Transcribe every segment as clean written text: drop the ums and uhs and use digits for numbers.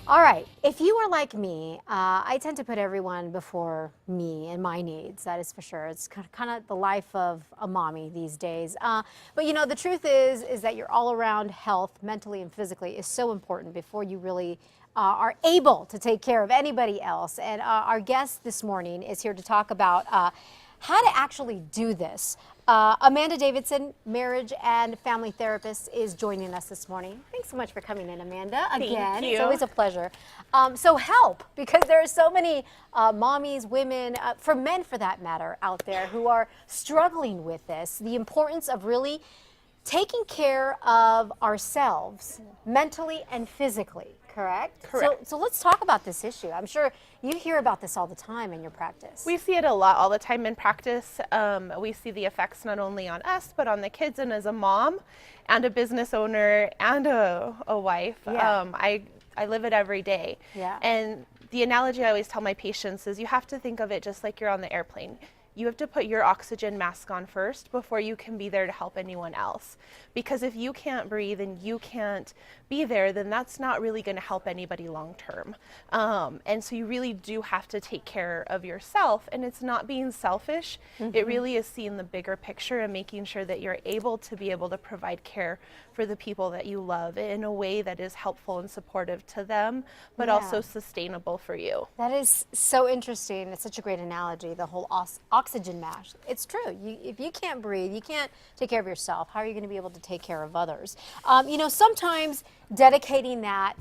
All right, if you are like me, I tend to put everyone before me and my needs, that is for sure. It's kind of the life of a mommy these days. But you know, the truth is that your all-around health, mentally and physically, is so important before you really are able to take care of anybody else. And our guest this morning is here to talk about how to actually do this. Amanda Davidson, marriage and family therapist, is joining us this morning. Thanks so much for coming in, Amanda. Again, Thank you. It's always a pleasure. So help, because there are so many mommies, women, for men for that matter, out there who are struggling with this. The importance of really taking care of ourselves mentally and physically. Correct? Correct. So let's talk about this issue. I'm sure you hear about this all the time in your practice. We see it a lot all the time in practice. We see the effects not only on us, but on the kids. And as a mom and a business owner and a wife, Yeah. I live it every day. Yeah. And the analogy I always tell my patients is you have to think of it just like you're on the airplane. You have to put your oxygen mask on first before you can be there to help anyone else. Because if you can't breathe and you can't be there, then that's not really going to help anybody long term. And so you really do have to take care of yourself. And it's not being selfish. It really is seeing the bigger picture and making sure that you're able to provide care for the people that you love in a way that is helpful and supportive to them, but also sustainable for you. That is so interesting. It's such a great analogy, the whole oxygen mask. It's true. If you can't breathe, you can't take care of yourself, how are you going to be able to take care of others? You know, sometimes dedicating that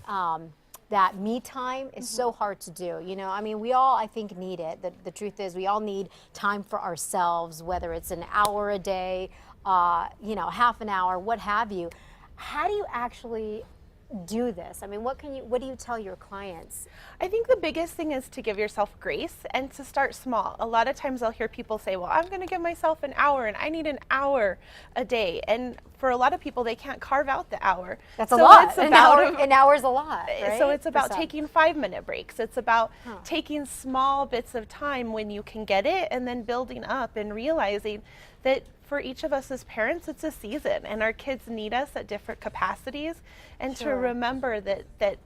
that me time is so hard to do. You know, I mean, we all, I think, need it. The truth is we all need time for ourselves, whether it's an hour a day, you know, half an hour, what have you. How do you actually do this? I mean, what do you tell your clients? I think the biggest thing is to give yourself grace and to start small. A lot of times I'll hear people say, well, I'm going to give myself an hour and I need an hour a day. And for a lot of people, they can't carve out the hour. That's a lot. An hour is a lot, right? So it's about taking 5-minute breaks. It's about taking small bits of time when you can get it and then building up and realizing that for each of us as parents, it's a season and our kids need us at different capacities, and to remember that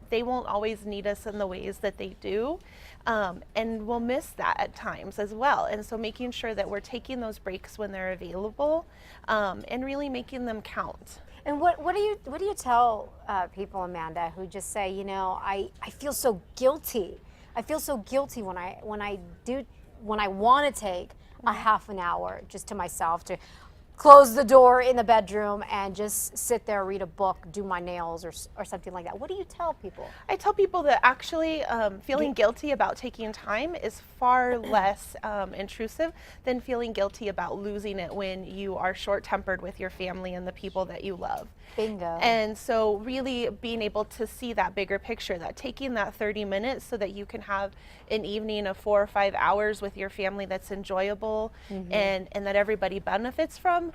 they won't always need us in the ways that they do, and we'll miss that at times as well. And so making sure that we're taking those breaks when they're available, and really making them count. And what do you tell people, Amanda, who just say, you know, I feel so guilty. I feel so guilty when I want to take a half an hour just to myself, to close the door in the bedroom and just sit there, read a book, do my nails or something like that. What do you tell people? I tell people that actually feeling guilty about taking time is far less intrusive than feeling guilty about losing it when you are short-tempered with your family and the people that you love. Bingo. And so really being able to see that bigger picture, that taking that 30 minutes so that you can have an evening of 4 or 5 hours with your family that's enjoyable and that everybody benefits from,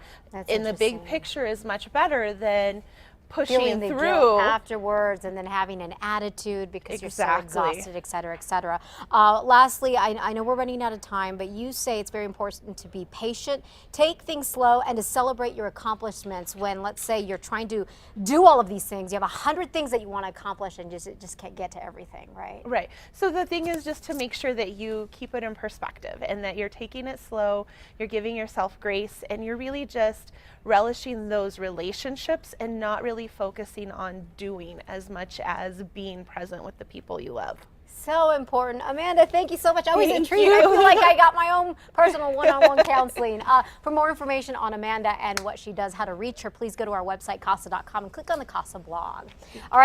in the big picture, is much better than pushing feeling the through guilt afterwards and then having an attitude because you're so exhausted, et cetera, et cetera. Lastly, I know we're running out of time, but you say it's very important to be patient, take things slow, and to celebrate your accomplishments when, let's say, you're trying to do all of these things. You have 100 things that you want to accomplish and just can't get to everything, right? Right. So the thing is just to make sure that you keep it in perspective and that you're taking it slow, you're giving yourself grace, and you're really just relishing those relationships and not really focusing on doing as much as being present with the people you love. So important. Amanda, thank you so much. I was Thank intrigued. you. I feel like I got my own personal one-on-one counseling. For more information on Amanda and what she does, how to reach her, please go to our website, casa.com, and click on the CASA blog. All right.